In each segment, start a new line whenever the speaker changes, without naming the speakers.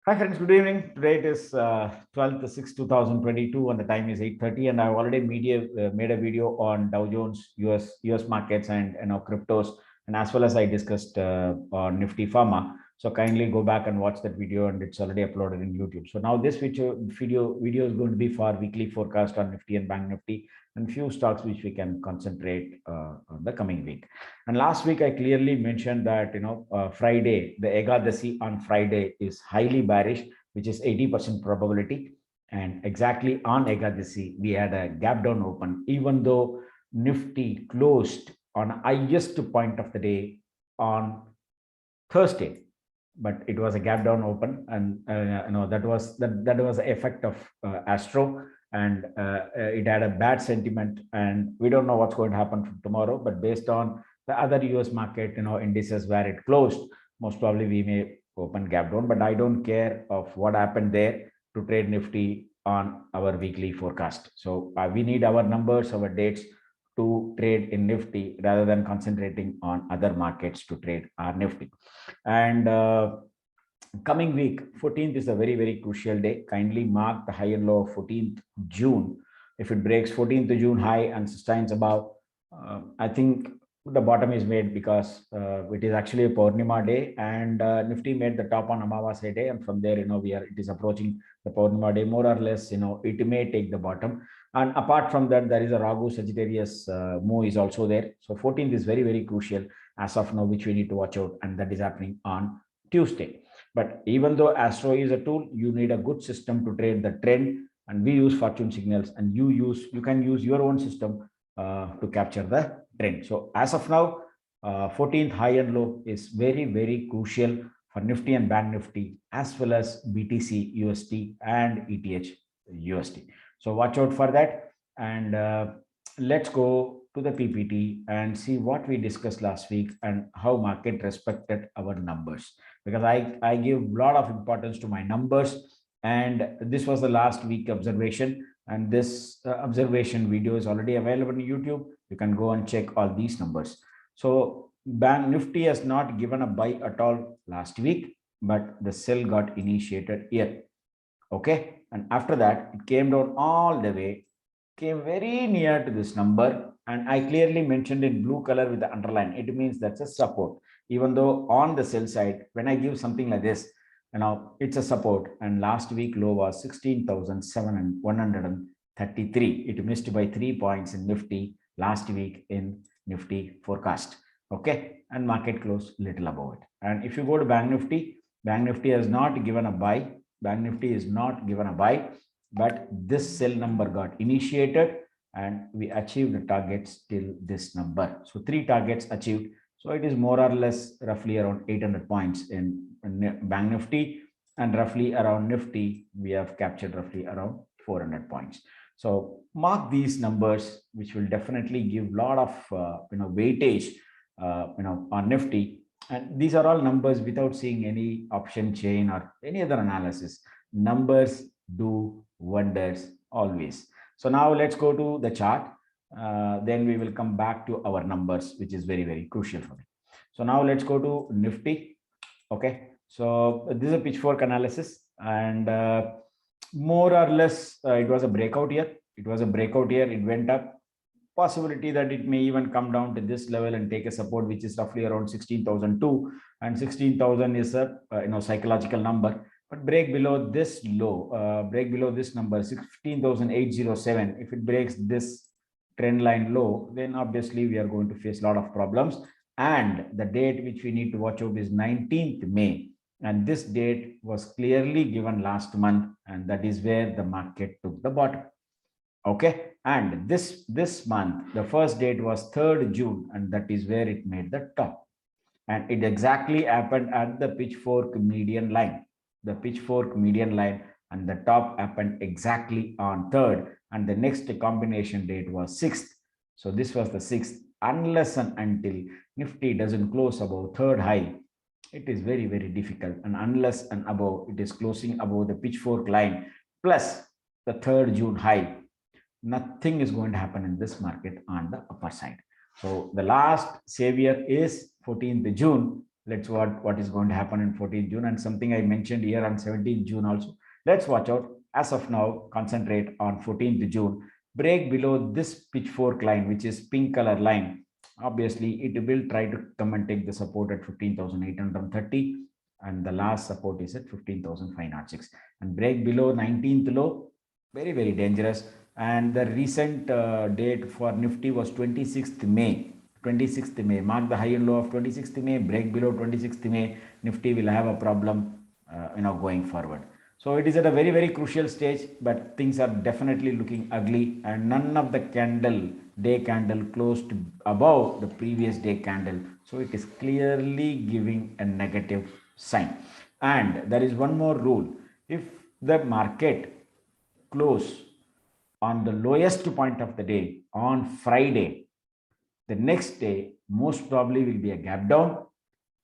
Hi friends, good evening. Today it is 12th 6 2022 and the time is 8:30 and I've already made a video on Dow Jones, US markets and cryptos, and as well as I discussed on Nifty Pharma. So kindly go back and watch that video, and it's already uploaded in YouTube. So now this video is going to be for weekly forecast on Nifty and Bank Nifty and few stocks which we can concentrate on the coming week. And last week, I clearly mentioned that, Friday, the Ekadasi on Friday is highly bearish, which is 80% probability. And exactly on Ekadasi, we had a gap down open, even though Nifty closed on highest point of the day on Thursday, but it was a gap down open, and that was the effect of Astro, and it had a bad sentiment, and we don't know what's going to happen from tomorrow. But based on the other US market, indices where it closed, most probably we may open gap down. But I don't care of what happened there to trade Nifty on our weekly forecast. So we need our numbers, our dates to trade in Nifty rather than concentrating on other markets to trade our Nifty. And coming week, 14th is a very, very crucial day. Kindly mark the high and low of 14th June. If it breaks 14th June high and sustains above, I think the bottom is made, because it is actually a Purnima day, and Nifty made the top on Amavasya day, and from there, it is approaching the Purnima day more or less. It may take the bottom. And apart from that, there is a Ragu Sagittarius move is also there. So 14th is very, very crucial as of now, which we need to watch out, and that is happening on Tuesday. But even though Astro is a tool, you need a good system to trade the trend, and we use fortune signals, and you can use your own system to capture the trend. So as of now, 14th high and low is very, very crucial for Nifty and Bank Nifty, as well as BTC USD and ETH USD. So watch out for that. And let's go to the PPT and see what we discussed last week and how market respected our numbers, because I give a lot of importance to my numbers. And this was the last week observation, and this observation video is already available on YouTube. You can go and check all these numbers. So Bank Nifty has not given a buy at all last week, but the sell got initiated here. Okay, and after that it came down all the way, came very near to this number, and I clearly mentioned in blue color with the underline, it means that's a support. Even though on the sell side, when I give something like this, it's a support. And last week low was 16,133. It missed by 3 points in Nifty last week in Nifty forecast. Okay, and market closed little above it. And if you go to Bank Nifty has not given a buy. Bank Nifty is not given a buy, but this sell number got initiated, and we achieved the targets till this number. So 3 targets achieved. So it is more or less roughly around 800 points in Bank Nifty, and roughly around Nifty, we have captured roughly around 400 points. So mark these numbers, which will definitely give a lot of weightage on Nifty. And these are all numbers without seeing any option chain or any other analysis. Numbers do wonders always. So now let's go to the chart. Then we will come back to our numbers, which is very, very crucial for me. So now let's go to Nifty. Okay. So this is a pitchfork analysis, and more or less it was a breakout here. It was a breakout here. It went up. Possibility that it may even come down to this level and take a support, which is roughly around 16,002, and 16,000 is a psychological number. But break below this low, break below this number 16,807. If it breaks this trend line low, then obviously we are going to face a lot of problems. And the date which we need to watch out is 19th May, and this date was clearly given last month, and that is where the market took the bottom. Okay, and this month the first date was 3rd June, and that is where it made the top, and it exactly happened at the pitchfork median line, and the top happened exactly on 3rd, and the next combination date was 6th. So this was the 6th. Unless and until Nifty doesn't close above 3rd high, it is very, very difficult. And unless and above it is closing above the pitchfork line plus the 3rd June high, nothing is going to happen in this market on the upper side. So the last savior is 14th June, Let's what is going to happen in 14th June, and something I mentioned here on 17th June also. Let's watch out. As of now, concentrate on 14th June. Break below this pitchfork line, which is pink color line. Obviously, it will try to come and take the support at 15,830, and the last support is at 15,506. And break below 19th low, very, very dangerous. And the recent date for Nifty was 26th May. 26th May, mark the high and low of 26th May, break below 26th May, Nifty will have a problem, going forward. So it is at a very, very crucial stage, but things are definitely looking ugly, and none of the day candle closed above the previous day candle. So it is clearly giving a negative sign. And there is one more rule. If the market close on the lowest point of the day on Friday, the next day most probably will be a gap down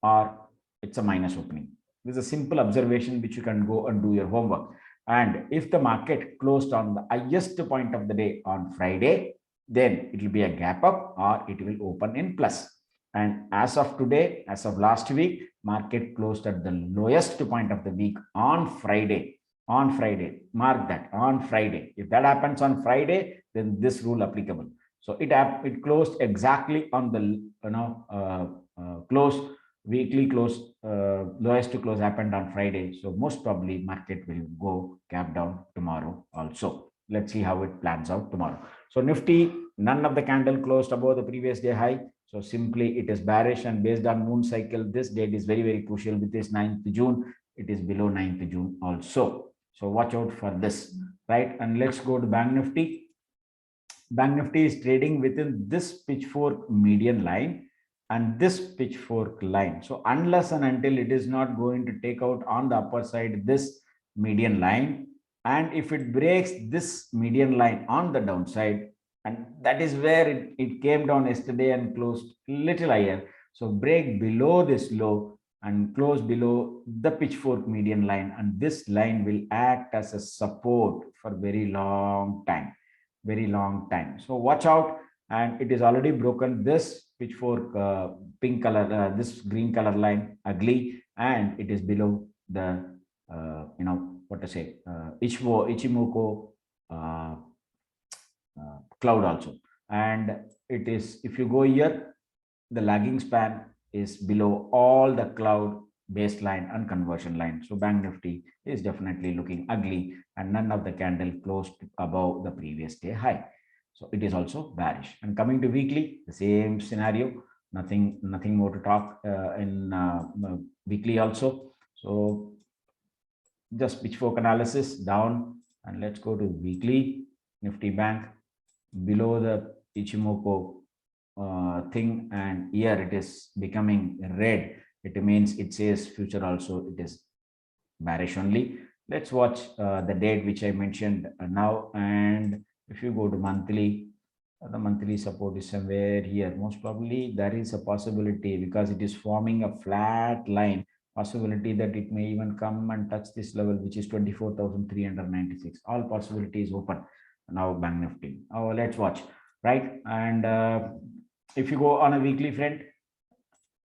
or it's a minus opening. This is a simple observation which you can go and do your homework. And if the market closed on the highest point of the day on Friday, then it will be a gap up or it will open in plus. And as of today, as of last week, market closed at the lowest point of the week on Friday. On Friday, mark that, on Friday. If that happens on Friday, then this rule applicable. So it closed exactly on the close, weekly close, lowest to close happened on Friday. So most probably market will go gap down tomorrow also. Let's see how it plans out tomorrow. So Nifty, none of the candle closed above the previous day high. So simply it is bearish, and based on moon cycle, this date is very, very crucial. With this 9th June, it is below 9th June also. So watch out for this, right? And let's go to Bank Nifty. Bank Nifty is trading within this pitchfork median line and this pitchfork line. So unless and until it is not going to take out on the upper side this median line, and if it breaks this median line on the downside, and that is where it came down yesterday and closed little higher. So break below this low and close below the pitchfork median line, and this line will act as a support for very long time. So watch out. And it is already broken this pitchfork pink color, this green color line ugly, and it is below the what to say, Ichimoku cloud also. And it is, if you go here, the lagging span is below all the cloud baseline and conversion line. So Bank Nifty is definitely looking ugly, and none of the candle closed above the previous day high. So it is also bearish. And coming to weekly, the same scenario. Nothing more to talk in weekly also. So just pitchfork analysis down, and let's go to weekly. Nifty Bank below the Ichimoku thing, and here it is becoming red. It means it says future also it is bearish only. Let's watch the date which I mentioned now. And if you go to monthly, the monthly support is somewhere here. Most probably there is a possibility, because it is forming a flat line, possibility that it may even come and touch this level, which is 24,396. All possibilities open now. Bank Nifty. Oh, let's watch, right? And if you go on a weekly front,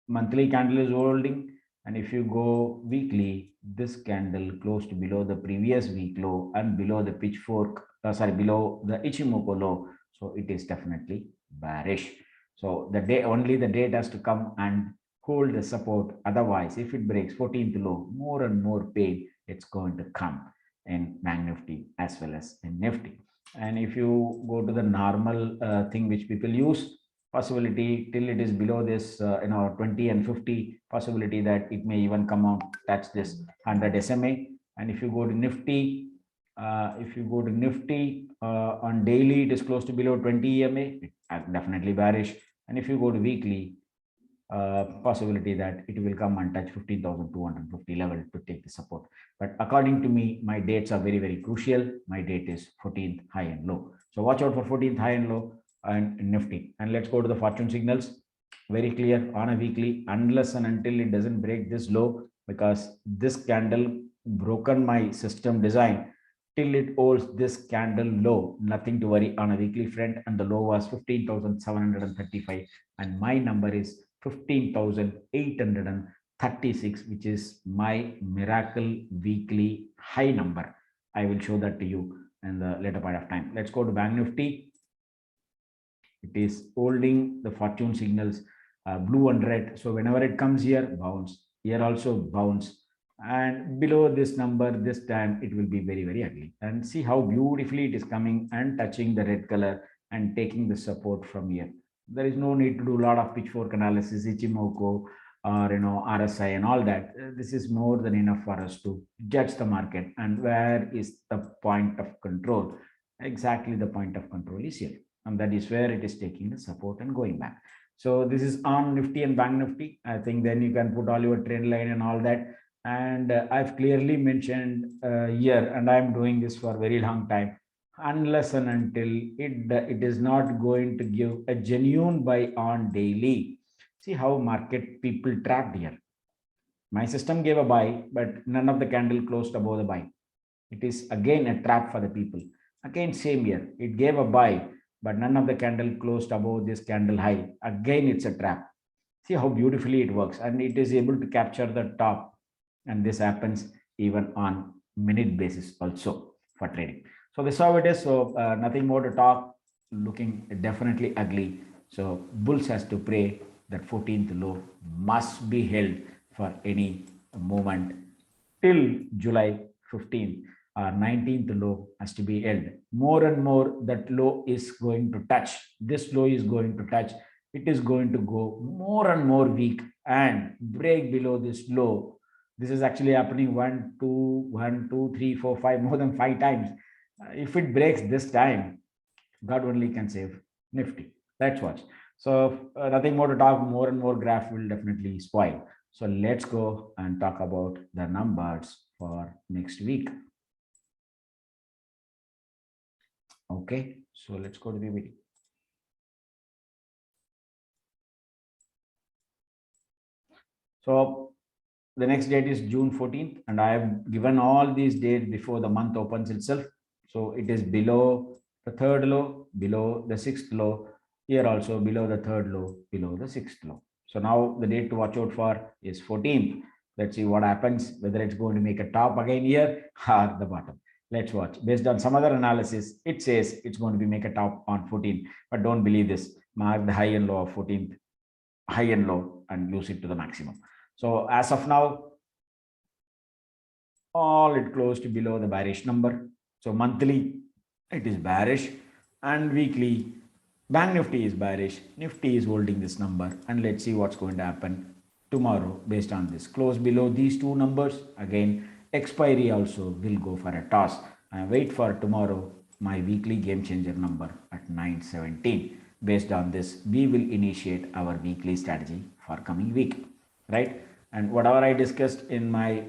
monthly candle is holding, and if you go weekly, this candle closed below the previous week low and below the pitchfork, below the Ichimoku low. So it is definitely bearish. So the date has to come and hold the support. Otherwise, if it breaks 14th low, more and more pain it's going to come in Bank Nifty as well as in Nifty. And if you go to the normal thing which people use, possibility till it is below this 20 and 50, possibility that it may even come out touch this 100 SMA. And if you go to Nifty, on daily, it is close to below 20 EMA, definitely bearish. And if you go to weekly, possibility that it will come and touch 15,250 level to take the support. But according to me, my dates are very, very crucial. My date is 14th high and low. So watch out for 14th high and low and Nifty. And let's go to the fortune signals. Very clear on a weekly, unless and until it doesn't break this low, because this candle broken my system design. Till it holds this candle low, nothing to worry on a weekly front. And the low was 15,735, and my number is 15,836, which is my miracle weekly high number. I will show that to you in the later part of time. Let's go to Bank Nifty. It is holding the fortune signals, blue and red. So whenever it comes here, bounce. Here also bounce. And below this number, this time it will be very, very ugly. And see how beautifully it is coming and touching the red color and taking the support from here. There is no need to do a lot of pitchfork analysis, Ichimoku, or RSI and all that. This is more than enough for us to judge the market and where is the point of control. Exactly, the point of control is here, and that is where it is taking the support and going back. So this is on Nifty and Bank Nifty. I think then you can put all your trend line and all that. And I've clearly mentioned here, and I'm doing this for a very long time, unless and until it is not going to give a genuine buy on daily. See how market people trapped here. My system gave a buy, but none of the candle closed above the buy. It is again a trap for the people. Again, same here. It gave a buy, but none of the candle closed above this candle high. Again, it's a trap. See how beautifully it works, and it is able to capture the top. And this happens even on minute basis also for trading. So this is how it is. So nothing more to talk. Looking definitely ugly. So bulls has to pray that 14th low must be held for any movement till July 15th. 19th low has to be held. More and more that low is going to touch. This low is going to touch. It is going to go more and more weak and break below this low. This is actually happening 1, 2, 1, 2, 3, 4, 5, more than 5 times. If it breaks this time, God only can save Nifty. Let's watch. So nothing more to talk. More and more graph will definitely spoil. So let's go and talk about the numbers for next week. Okay, so let's go to the video. So the next date is June 14th, and I have given all these dates before the month opens itself. So it is below the third low, below the sixth low, here also below the third low, below the sixth low. So now the date to watch out for is 14th. Let's see what happens, whether it's going to make a top again here or the bottom. Let's watch. Based on some other analysis, it says it's going to be make a top on 14th, but don't believe this. Mark the high and low of 14th, high and low, and use it to the maximum. So as of now, all it closed below the bearish number. So monthly, it is bearish, and weekly, Bank Nifty is bearish. Nifty is holding this number, and let's see what's going to happen tomorrow based on this. Close below these two numbers. Again, expiry also will go for a toss. And wait for tomorrow, my weekly game changer number at 917. Based on this, we will initiate our weekly strategy for coming week, right? And whatever I discussed in my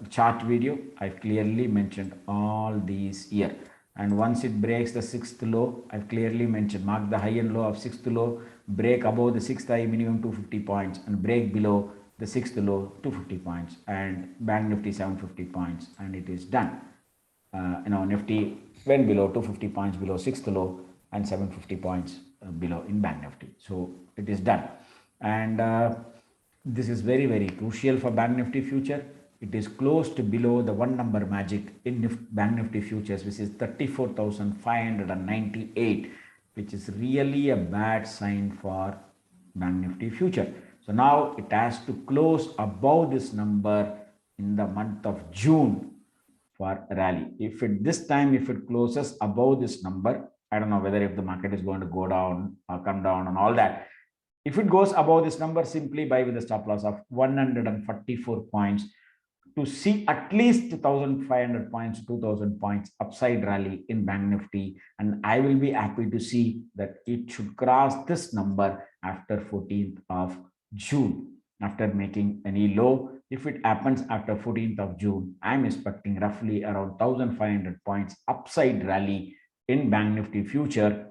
chart video, I've clearly mentioned all these here. And once it breaks the sixth low, I've clearly mentioned, mark the high and low of sixth low, break above the sixth high minimum 250 points, and break below the sixth low 250 points, and Bank Nifty 750 points, and it is done. Nifty went below 250 points below sixth low and 750 points below in Bank Nifty. So it is done. And this is very, very crucial for Bank Nifty future. It is close to below the one number magic in Bank Nifty futures, which is 34,598, which is really a bad sign for Bank Nifty future. So now it has to close above this number in the month of June for a rally. If it this time, if it closes above this number, I don't know whether if the market is going to go down or come down and all that. If it goes above this number, simply buy with a stop loss of 144 points to see at least 1,500 points, 2,000 points upside rally in Bank Nifty. And I will be happy to see that it should cross this number after 14th of June, after making any low. If it happens after 14th of June, I'm expecting roughly around 1,500 points upside rally in Bank Nifty future.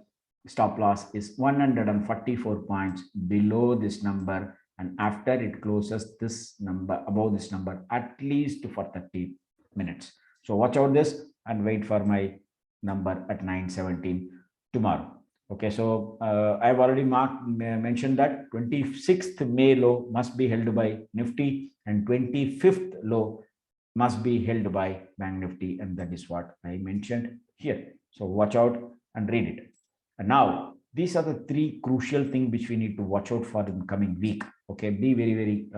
Stop loss is 144 points below this number, and after it closes this number above this number at least for 30 minutes. So watch out this and wait for my number at 917 tomorrow. Okay, so I've already mentioned that 26th May low must be held by Nifty and 25th low must be held by Bank Nifty, and that is what I mentioned here. So watch out and read it. And now these are the three crucial things which we need to watch out for in the coming week. Okay, be very, very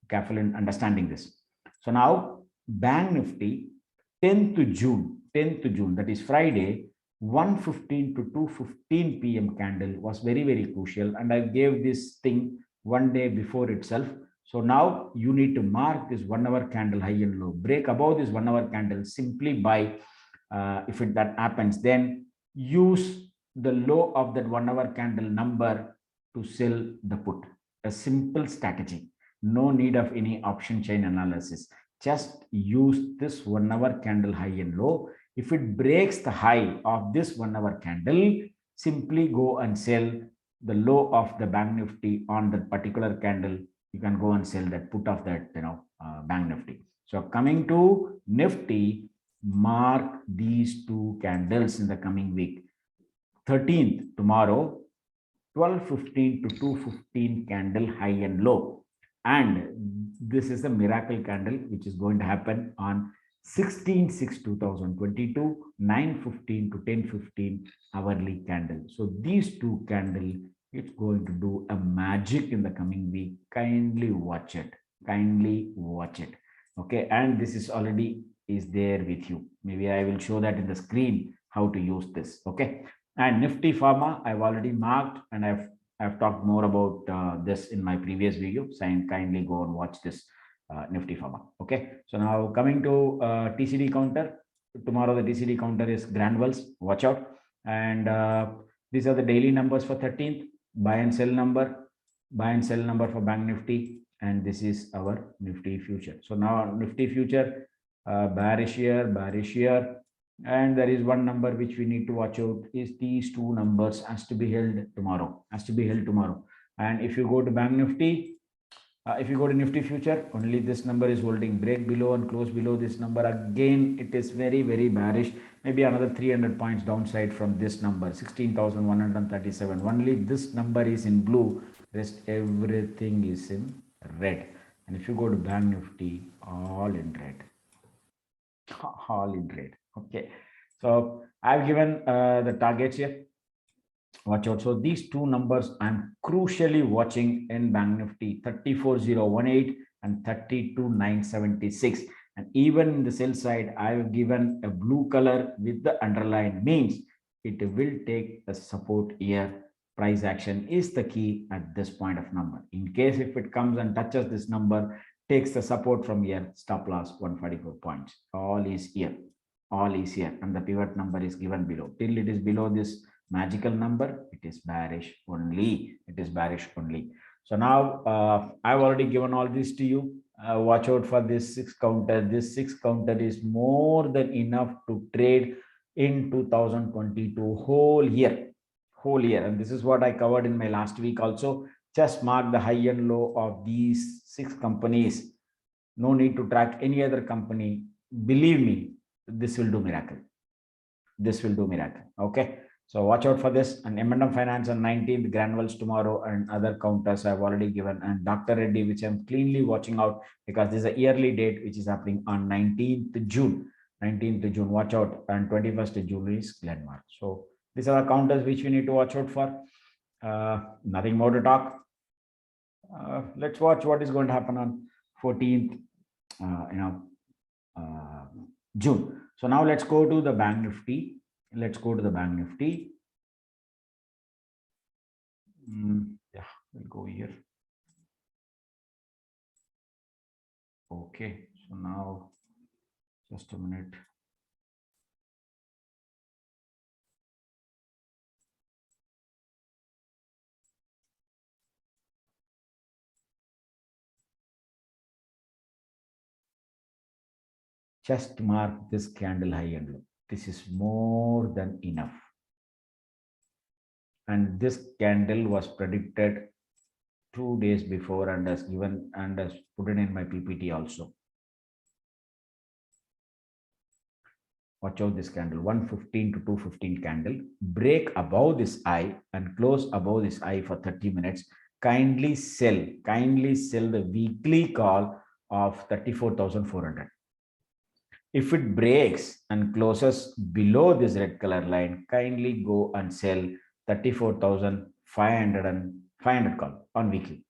careful in understanding this. So now Bank Nifty 10th June, that is Friday, 1:15 to 2:15 p.m. candle was very, very crucial. And I gave this thing one day before itself. So now you need to mark this 1 hour candle high and low. Break above this 1 hour candle simply by, if that happens, then use the low of that 1 hour candle number to sell the put. A simple strategy. No need of any option chain analysis. Just use this 1 hour candle high and low. If it breaks the high of this 1 hour candle, simply go and sell the low of the Bank Nifty on that particular candle. You can go and sell that put of that, Bank Nifty. So coming to Nifty, mark these two candles in the coming week. 13th, tomorrow, 12:15 to 2:15 candle high and low. And this is a miracle candle which is going to happen on 16/6/2022, 9:15 to 10:15 hourly candle. So these two candles, it's going to do a magic in the coming week. Kindly watch it. Kindly watch it. Okay, and this is already is there with you. Maybe I will show that in the screen how to use this. Okay, and Nifty Pharma I've already marked, and I've talked more about this in my previous video. So kindly go and watch this Nifty Pharma. Okay, so now coming to TCD counter. Tomorrow the TCD counter is Granules. Watch out. And these are the daily numbers for 13th. Buy and sell number for Bank Nifty, and this is our Nifty future. So now Nifty future, bearish here, and there is one number which we need to watch out is these two numbers has to be held tomorrow. And if you go to Bank Nifty, if you go to Nifty future, only this number is holding. Break below and close below this number. Again, it is very, very bearish. Maybe another 300 points downside from this number, 16,137. Only this number is in blue. Rest everything is in red. And if you go to Bank Nifty, all in red. All in red. Okay. So I've given the targets here. Watch out. So these two numbers I'm crucially watching in Bank Nifty, 34,018 and 32,976. And even in the sell side, I've given a blue color with the underline, means it will take a support here. Price action is the key at this point of number. In case if it comes and touches this number, takes the support from here, stop loss 144 points. All is here. And the pivot number is given below. Till it is below this magical number, it is bearish only. So now I've already given all this to you. Watch out for this 6 counter. This 6 counter is more than enough to trade in 2022 whole year. And this is what I covered in my last week also. Just mark the high and low of these 6 companies. No need to track any other company. Believe me, this will do miracle. Okay, so watch out for this. And M&M Finance on 19th, Granules tomorrow, and other counters I've already given, and Dr. Reddy, which I'm cleanly watching out because this is a yearly date which is happening on 19th June. Watch out. And 21st June is Glenmark. So these are the counters which we need to watch out for. Nothing more to talk. Let's watch what is going to happen on 14th June. So now let's go to the Bank Nifty. Yeah, we'll go here. Okay, so now just a minute. Just mark this candle high and low. This is more than enough. And this candle was predicted 2 days before and has given and has put it in my PPT also. Watch out this candle, 115 to 215 candle, break above this eye and close above this eye for 30 minutes. Kindly sell the weekly call of 34,400. If it breaks and closes below this red color line, kindly go and sell 34,500 and 500 call on weekly.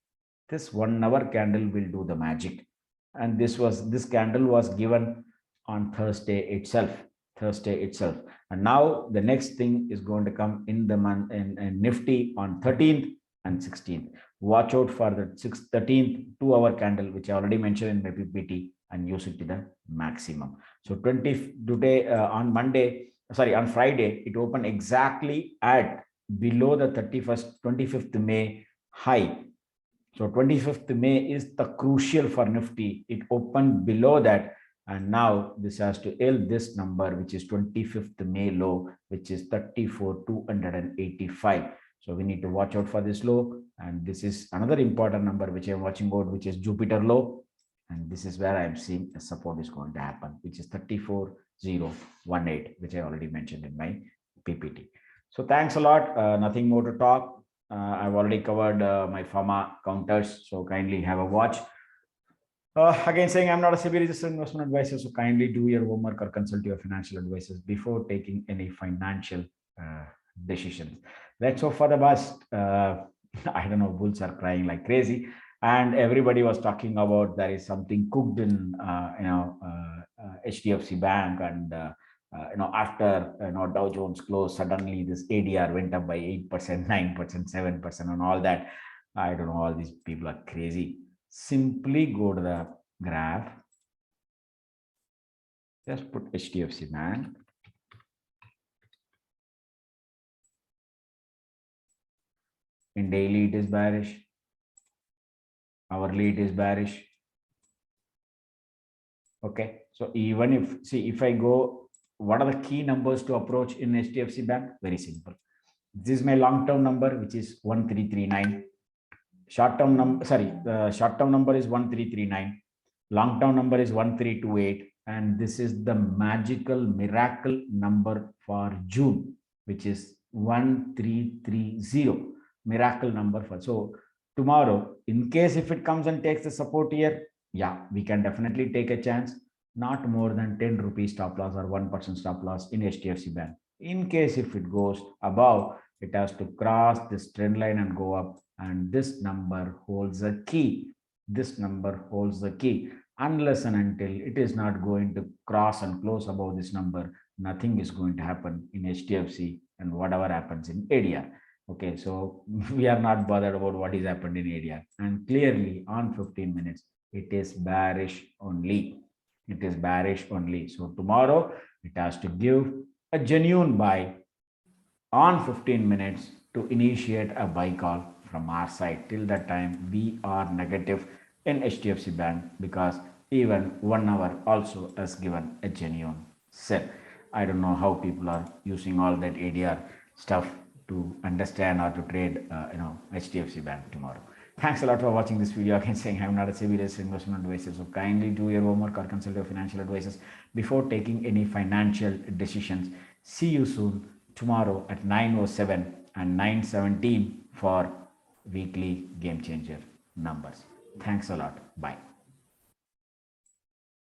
This 1 hour candle will do the magic. And this candle was given on Thursday itself. And now the next thing is going to come in the month in Nifty on 13th and 16th. Watch out for the 13th 2-hour candle, which I already mentioned in my PPT, and use it to the maximum. So today on Friday, it opened exactly at below the 25th May high. So 25th May is the crucial for Nifty. It opened below that, and now this has to hit this number, which is 25th May low, which is 34,285. So we need to watch out for this low. And this is another important number which I'm watching out, which is Jupiter low. And this is where I'm seeing a support is going to happen, which is 34,018, which I already mentioned in my PPT. So thanks a lot. Nothing more to talk. I've already covered my pharma counters, so kindly have a watch. Again, saying I'm not a SEBI registered investment advisor, so kindly do your homework or consult your financial advisors before taking any financial decisions. Let's hope for the best. I don't know, bulls are crying like crazy, and everybody was talking about there is something cooked in HDFC Bank, and after Dow Jones closed, suddenly this ADR went up by 8%, 9%, 7%, and all that. I don't know, all these people are crazy. Simply go to the graph. Just put HDFC Bank. In daily, it is bearish. Hourly, it is bearish. Okay. So even if I go, what are the key numbers to approach in HDFC Bank? Very simple. This is my long-term number, which is 1339. Short-term number, the short-term number is 1339. Long-term number is 1328. And this is the magical miracle number for June, which is 1330. Miracle number for. So tomorrow, in case if it comes and takes the support here, yeah, we can definitely take a chance. Not more than 10 rupees stop loss or 1% stop loss in HDFC Bank. In case if it goes above, it has to cross this trend line and go up, and this number holds a key. This number holds the key. Unless and until it is not going to cross and close above this number, nothing is going to happen in HDFC and whatever happens in ADR. Okay, so we are not bothered about what is happened in ADR. And clearly on 15 minutes, it is bearish only. It is bearish only. So tomorrow it has to give a genuine buy on 15 minutes to initiate a buy call from our side. Till that time, we are negative in HDFC Bank because even 1 hour also has given a genuine sell. I don't know how people are using all that ADR stuff to understand or to trade, HDFC Bank tomorrow. Thanks a lot for watching this video. Again, saying I'm not a SEBI registered investment advisor, so kindly do your homework or consult your financial advisors before taking any financial decisions. See you soon tomorrow at 9:07 and 9:17 for weekly game changer numbers. Thanks a lot. Bye.